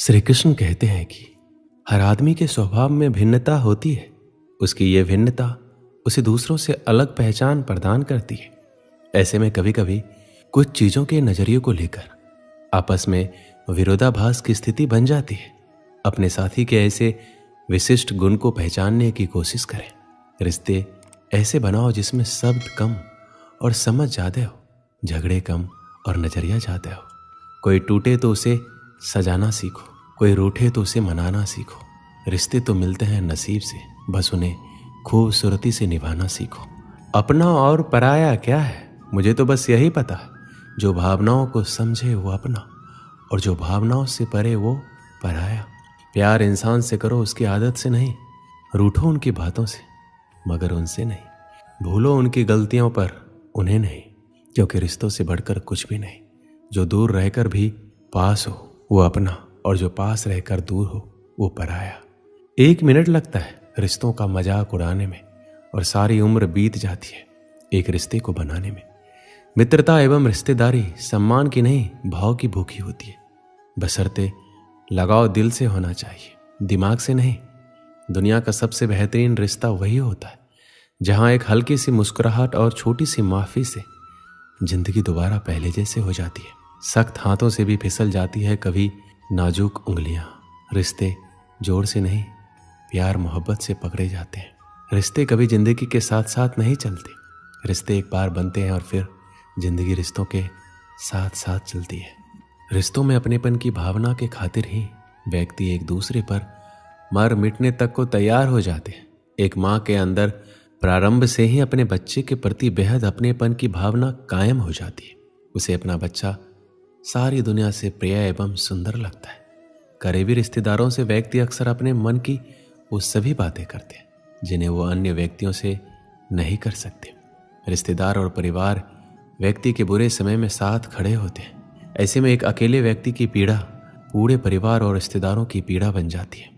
श्री कृष्ण कहते हैं कि हर आदमी के स्वभाव में भिन्नता होती है। उसकी ये भिन्नता उसे दूसरों से अलग पहचान प्रदान करती है। ऐसे में कभी कभी कुछ चीजों के नजरिए को लेकर आपस में विरोधाभास की स्थिति बन जाती है। अपने साथी के ऐसे विशिष्ट गुण को पहचानने की कोशिश करें। रिश्ते ऐसे बनाओ जिसमें शब्द कम और समझ ज्यादा हो, झगड़े कम और नजरिया ज्यादा हो। कोई टूटे तो उसे सजाना सीखो, कोई रूठे तो उसे मनाना सीखो। रिश्ते तो मिलते हैं नसीब से, बस उन्हें खूबसूरती से निभाना सीखो। अपना और पराया क्या है, मुझे तो बस यही पता है। जो भावनाओं को समझे वो अपना, और जो भावनाओं से परे वो पराया। प्यार इंसान से करो उसकी आदत से नहीं, रूठो उनकी बातों से मगर उनसे नहीं। भूलो उनकी गलतियों पर उन्हें नहीं, क्योंकि रिश्तों से बढ़कर कुछ भी नहीं। जो दूर रहकर भी पास हो वो अपना, और जो पास रहकर दूर हो वो पराया। 1 मिनट लगता है रिश्तों का मजाक उड़ाने में, और सारी उम्र बीत जाती है एक रिश्ते को बनाने में। मित्रता एवं रिश्तेदारी सम्मान की नहीं, भाव की भूखी होती है। बशर्ते लगाव दिल से होना चाहिए, दिमाग से नहीं। दुनिया का सबसे बेहतरीन रिश्ता वही होता है जहां एक हल्की सी मुस्कुराहट और छोटी सी माफी से जिंदगी दोबारा पहले जैसे हो जाती है। सख्त हाथों से भी फिसल जाती है कभी नाजुक उंगलियां। रिश्ते जोर से नहीं, प्यार मोहब्बत से पकड़े जाते हैं। रिश्ते कभी जिंदगी के साथ साथ नहीं चलते। रिश्ते एक बार बनते हैं और फिर जिंदगी रिश्तों के साथ साथ चलती है। रिश्तों में अपनेपन की भावना के खातिर ही व्यक्ति एक दूसरे पर मर मिटने तक को तैयार हो जाते हैं। एक माँ के अंदर प्रारंभ से ही अपने बच्चे के प्रति बेहद अपनेपन की भावना कायम हो जाती है। उसे अपना बच्चा सारी दुनिया से प्रिय एवं सुंदर लगता है। करीबी रिश्तेदारों से व्यक्ति अक्सर अपने मन की वो सभी बातें करते हैं जिन्हें वो अन्य व्यक्तियों से नहीं कर सकते। रिश्तेदार और परिवार व्यक्ति के बुरे समय में साथ खड़े होते हैं। ऐसे में एक अकेले व्यक्ति की पीड़ा पूरे परिवार और रिश्तेदारों की पीड़ा बन जाती है।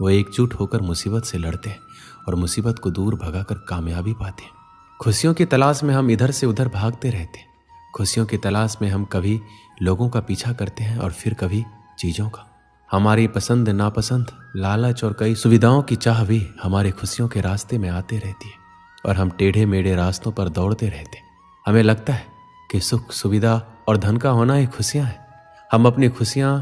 वो एकजुट होकर मुसीबत से लड़ते हैं और मुसीबत को दूर भगाकर कामयाबी पाते हैं। खुशियों की तलाश में हम इधर से उधर भागते रहते हैं। खुशियों की तलाश में हम कभी लोगों का पीछा करते हैं और फिर कभी चीजों का। हमारी पसंद नापसंद, लालच और कई सुविधाओं की चाह भी हमारी खुशियों के रास्ते में आते रहती है, और हम टेढ़े मेढ़े रास्तों पर दौड़ते रहते हैं। हमें लगता है कि सुख, सुविधा और धन का होना ही खुशियां हैं। हम अपनी खुशियां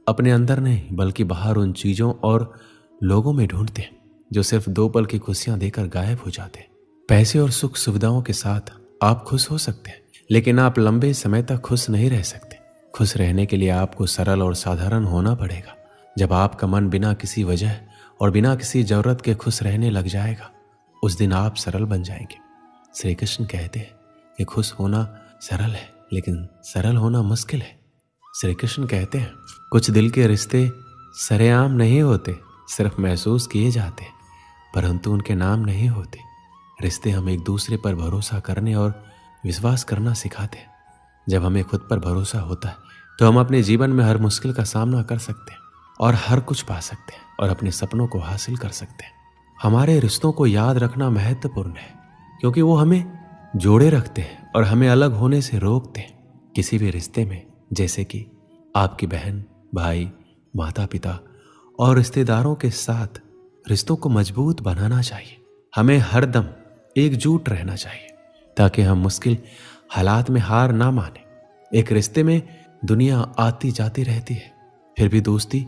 अपने अंदर नहीं बल्कि बाहर उन चीजों और लोगों में ढूंढते हैं जो सिर्फ 2 पल की खुशियां देकर गायब हो जाते हैं। पैसे और सुख सुविधाओं के साथ आप खुश हो सकते हैं, लेकिन आप लंबे समय तक खुश नहीं रह सकते। खुश रहने के लिए आपको सरल और साधारण होना पड़ेगा। जब आपका मन बिना किसी वजह और बिना किसी जरूरत के खुश रहने लग जाएगा, उस दिन आप सरल बन जाएंगे। श्री कृष्ण कहते हैं कि खुश होना सरल है, लेकिन सरल होना मुश्किल है। श्री कृष्ण कहते हैं कुछ दिल के रिश्ते सरेआम नहीं होते, सिर्फ महसूस किए जाते हैं, परंतु उनके नाम नहीं होते। रिश्ते हम एक दूसरे पर भरोसा करने और विश्वास करना सिखाते हैं। जब हमें खुद पर भरोसा होता है तो हम अपने जीवन में हर मुश्किल का सामना कर सकते हैं और हर कुछ पा सकते हैं और अपने सपनों को हासिल कर सकते हैं। हमारे रिश्तों को याद रखना महत्वपूर्ण है, क्योंकि वो हमें जोड़े रखते हैं और हमें अलग होने से रोकते हैं। किसी भी रिश्ते में, जैसे कि आपकी बहन, भाई, माता पिता और रिश्तेदारों के साथ, रिश्तों को मजबूत बनाना चाहिए। हमें हरदम एकजुट रहना चाहिए ताकि हम मुश्किल हालात में हार ना माने। एक रिश्ते में दुनिया आती जाती रहती है, फिर भी दोस्ती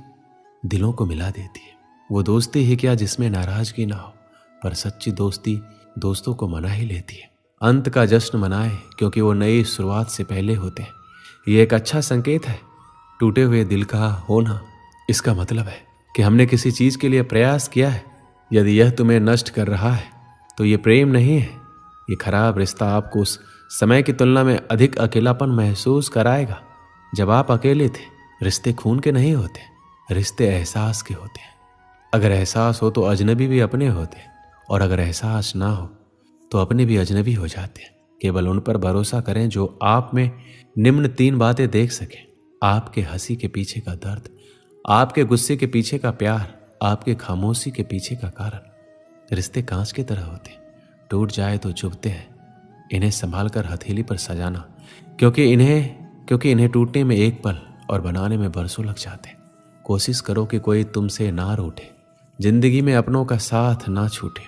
दिलों को मिला देती है। वो दोस्ती ही क्या जिसमें नाराजगी ना हो, पर सच्ची दोस्ती दोस्तों को मना ही लेती है। अंत का जश्न मनाए, क्योंकि वो नई शुरुआत से पहले होते हैं। ये एक अच्छा संकेत है। टूटे हुए दिल का होना, इसका मतलब है कि हमने किसी चीज के लिए प्रयास किया है। यदि यह तुम्हें नष्ट कर रहा है तो ये प्रेम नहीं है। ये खराब रिश्ता आपको उस समय की तुलना में अधिक अकेलापन महसूस कराएगा जब आप अकेले थे। रिश्ते खून के नहीं होते, रिश्ते एहसास के होते हैं। अगर एहसास हो तो अजनबी भी अपने होते हैं, और अगर एहसास ना हो तो अपने भी अजनबी हो जाते हैं। केवल उन पर भरोसा करें जो आप में निम्न 3 बातें देख सकें: आपके हंसी के पीछे का दर्द, आपके गुस्से के पीछे का प्यार, आपके खामोशी के पीछे का कारण। रिश्ते कांच की तरह होते हैं, टूट जाए तो चुभते हैं। इन्हें संभाल कर हथेली पर सजाना, क्योंकि इन्हें टूटने में 1 पल और बनाने में बरसों लग जाते हैं। कोशिश करो कि कोई तुमसे ना रूठे, जिंदगी में अपनों का साथ ना छूटे।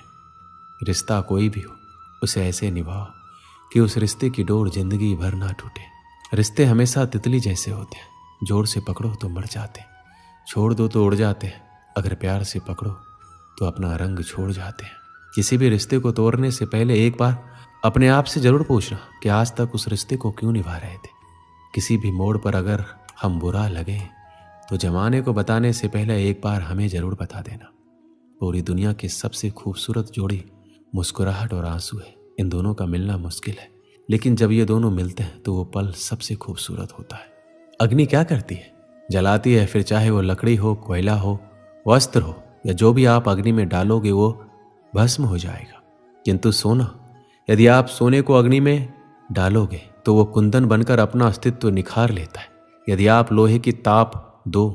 रिश्ता कोई भी हो उसे ऐसे निभाओ कि उस रिश्ते की डोर जिंदगी भर ना टूटे। रिश्ते हमेशा तितली जैसे होते हैं, जोर से पकड़ो तो मर जाते हैं, छोड़ दो तो उड़ जाते हैं, अगर प्यार से पकड़ो तो अपना रंग छोड़ जाते हैं। किसी भी रिश्ते को तोड़ने से पहले एक बार अपने आप से जरूर पूछना कि आज तक उस रिश्ते को क्यों निभा रहे थे। किसी भी मोड़ पर अगर हम बुरा लगे तो जमाने को बताने से पहले एक बार हमें जरूर बता देना। पूरी दुनिया की सबसे खूबसूरत जोड़ी मुस्कुराहट और आंसू है। इन दोनों का मिलना मुश्किल है, लेकिन जब ये दोनों मिलते हैं तो वो पल सबसे खूबसूरत होता है। अग्नि क्या करती है? जलाती है, फिर चाहे वो लकड़ी हो, कोयला हो, वस्त्र हो या जो भी आप अग्नि में डालोगे वो भस्म हो जाएगा। किंतु सोना, यदि आप सोने को अग्नि में डालोगे तो वो कुंदन बनकर अपना अस्तित्व निखार लेता है। यदि आप लोहे की ताप दो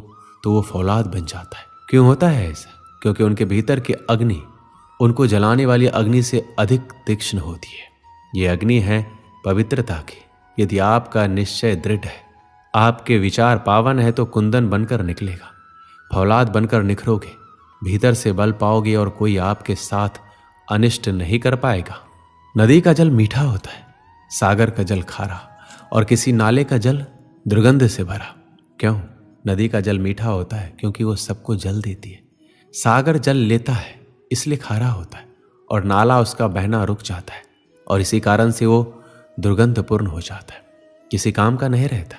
तो वो फौलाद बन जाता है। क्यों होता है ऐसा? क्योंकि उनके भीतर की अग्नि उनको जलाने वाली अग्नि से अधिक तीक्ष्ण होती है। ये अग्नि है पवित्रता की। यदि आपका निश्चय दृढ़ है, आपके विचार पावन है तो कुंदन बनकर निकलेगा, फौलाद बनकर निखरोगे, भीतर से बल पाओगे और कोई आपके साथ अनिष्ट नहीं कर पाएगा। नदी का जल मीठा होता है, सागर का जल खारा और किसी नाले का जल दुर्गंध से भरा। क्यों? नदी का जल मीठा होता है क्योंकि वो सबको जल देती है। सागर जल लेता है इसलिए खारा होता है और नाला उसका बहना रुक जाता है और इसी कारण से वो दुर्गंधपूर्ण हो जाता है, किसी काम का नहीं रहता।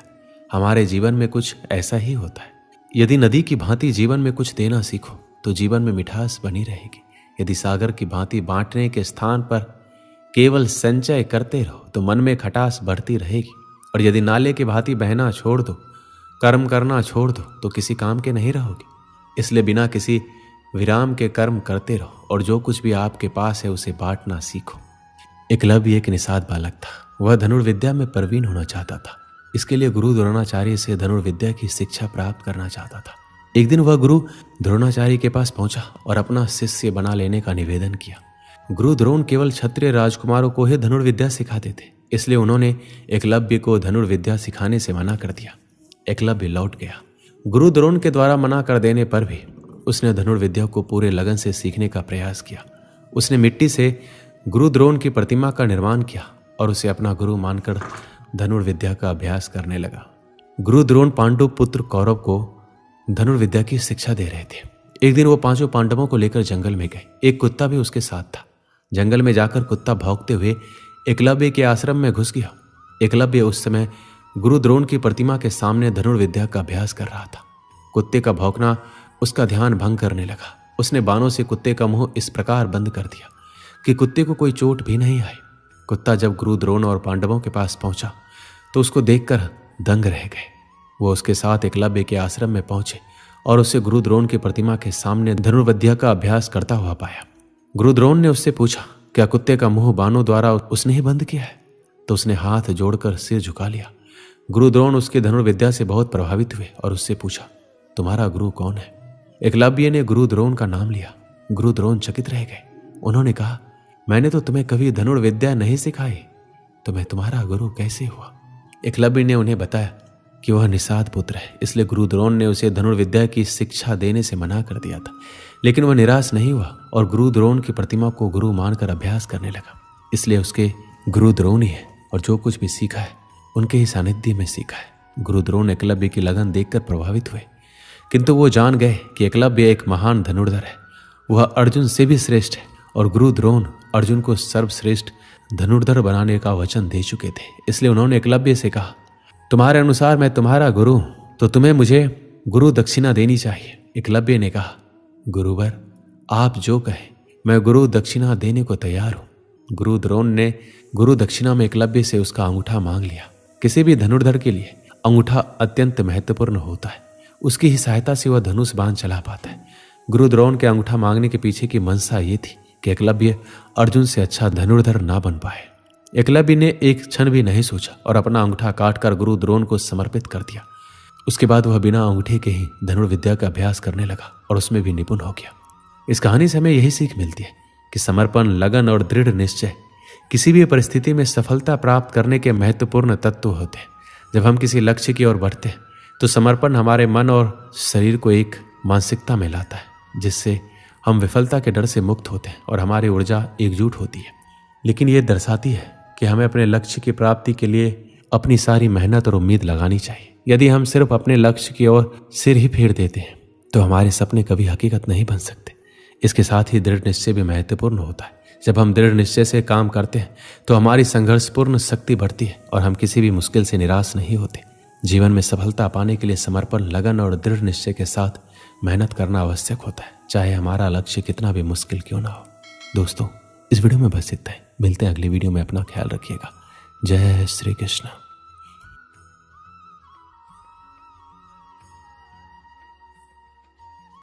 हमारे जीवन में कुछ ऐसा ही होता है। यदि नदी की भांति जीवन में कुछ देना सीखो तो जीवन में मिठास बनी रहेगी। यदि सागर की भांति बांटने के स्थान पर केवल संचय करते रहो तो मन में खटास बढ़ती रहेगी। और यदि नाले की भांति बहना छोड़ दो, कर्म करना छोड़ दो तो किसी काम के नहीं रहोगे। इसलिए बिना किसी विराम के कर्म करते रहो और जो कुछ भी आपके पास है उसे बांटना सीखो। एकलव्य एक निषाद बालक था। वह धनुर्विद्या में प्रवीण होना चाहता था। इसके लिए गुरु द्रोणाचार्य से धनुर्विद्या की शिक्षा प्राप्त करना चाहता था। एक दिन वह गुरु द्रोणाचार्य के पास पहुंचा और अपना शिष्य बना लेने का निवेदन किया। गुरु द्रोण केवल क्षत्रिय राजकुमारों को ही धनुर्विद्या सिखाते थे, इसलिए उन्होंने एकलव्य को धनुर्विद्या सिखाने से मना कर दिया। एकलव्य लौट गया। गुरु द्रोण के द्वारा मना कर देने पर भी उसने धनुर्विद्या को पूरे लगन से सीखने का प्रयास किया। उसने मिट्टी से गुरु द्रोण की प्रतिमा का निर्माण किया और उसे अपना गुरु मानकर धनुर्विद्या का अभ्यास करने लगा। गुरु द्रोण पांडु पुत्र कौरव को धनुर्विद्या की शिक्षा दे रहे थे। एक दिन वो पांचों पांडवों को लेकर जंगल में गए। एक कुत्ता भी उसके साथ था। जंगल में जाकर कुत्ता भौंकते हुए एकलव्य के आश्रम में घुस गया। एकलव्य उस समय गुरु द्रोण की प्रतिमा के सामने धनुर्विद्या का अभ्यास कर रहा था। कुत्ते का भौंकना उसका ध्यान भंग करने लगा। उसने बाणों से कुत्ते का मुंह इस प्रकार बंद कर दिया कि कुत्ते को कोई चोट भी नहीं आई। कुत्ता जब गुरु द्रोण और पांडवों के पास पहुंचा तो उसको देखकर दंग रह गए। वो उसके साथ एकलव्य के आश्रम में पहुंचे और उसे गुरु द्रोण की प्रतिमा के सामने धनुर्विद्या का अभ्यास करता हुआ पाया। गुरु द्रोण ने उससे पूछा, क्या कुत्ते का मुंह बाणों द्वारा उसने ही बंद किया है? तो उसने हाथ जोड़कर सिर झुका लिया। गुरु द्रोण उसके धनुर्विद्या से बहुत प्रभावित हुए और उससे पूछा, तुम्हारा गुरु कौन है? एकलव्य ने गुरु द्रोण का नाम लिया। गुरु द्रोण चकित रह गए। उन्होंने कहा, मैंने तो तुम्हें कभी धनुर्विद्या नहीं सिखाई, तो मैं तुम्हारा गुरु कैसे हुआ? एकलव्य ने उन्हें बताया कि वह निषाद पुत्र है, इसलिए गुरु द्रोण ने उसे धनुर्विद्या की शिक्षा देने से मना कर दिया था। लेकिन वह निराश नहीं हुआ और गुरु द्रोण की प्रतिमा को गुरु मानकर अभ्यास करने लगा। इसलिए उसके गुरु द्रोण ही है और जो कुछ भी सीखा है उनके ही सानिध्य में सीखा है। गुरु द्रोण एकलव्य की लगन देखकर प्रभावित हुए, किंतु वो जान गए कि एकलव्य एक महान धनुर्धर है। वह अर्जुन से भी श्रेष्ठ है और गुरु द्रोण अर्जुन को सर्वश्रेष्ठ धनुर्धर बनाने का वचन दे चुके थे। इसलिए उन्होंने एकलव्य से कहा, तुम्हारे अनुसार मैं तुम्हारा गुरु हूं, तो तुम्हें मुझे गुरु दक्षिणा देनी चाहिए। एकलव्य ने कहा, गुरुवर आप जो कहें, मैं गुरु दक्षिणा देने को तैयार हूं। गुरु द्रोण ने गुरु दक्षिणा में एकलव्य से उसका अंगूठा मांग लिया। किसी भी धनुर्धर के लिए अंगूठा अत्यंत महत्वपूर्ण होता है। उसकी ही सहायता से वह धनुष बाण चला पाता है। गुरु द्रोण के अंगूठा मांगने के पीछे की मंशा ये थी कि एकलव्य अर्जुन से अच्छा धनुर्धर ना बन पाए। एकलव्य ने एक क्षण भी नहीं सोचा और अपना अंगूठा काटकर गुरु द्रोण को समर्पित कर दिया। उसके बाद वह बिना अंगूठे के ही धनुर्विद्या का अभ्यास करने लगा और उसमें भी निपुण हो गया। इस कहानी से हमें यही सीख मिलती है कि समर्पण, लगन और दृढ़ निश्चय किसी भी परिस्थिति में सफलता प्राप्त करने के महत्वपूर्ण तत्व होते हैं। जब हम किसी लक्ष्य की ओर बढ़ते हैं तो समर्पण हमारे मन और शरीर को एक मानसिकता में लाता है, जिससे हम विफलता के डर से मुक्त होते हैं और हमारी ऊर्जा एकजुट होती है। लेकिन ये दर्शाती है कि हमें अपने लक्ष्य की प्राप्ति के लिए अपनी सारी मेहनत और उम्मीद लगानी चाहिए। यदि हम सिर्फ अपने लक्ष्य की ओर सिर ही फेर देते हैं तो हमारे सपने कभी हकीकत नहीं बन सकते। इसके साथ ही दृढ़ निश्चय भी महत्वपूर्ण होता है। जब हम दृढ़ निश्चय से काम करते हैं तो हमारी संघर्षपूर्ण शक्ति बढ़ती है और हम किसी भी मुश्किल से निराश नहीं होते। जीवन में सफलता पाने के लिए समर्पण, लगन और दृढ़ निश्चय के साथ मेहनत करना आवश्यक होता है, चाहे हमारा लक्ष्य कितना भी मुश्किल क्यों ना हो। दोस्तों, इस वीडियो में बस इतना ही। मिलते हैं अगली वीडियो में। अपना ख्याल रखिएगा। जय श्री कृष्ण।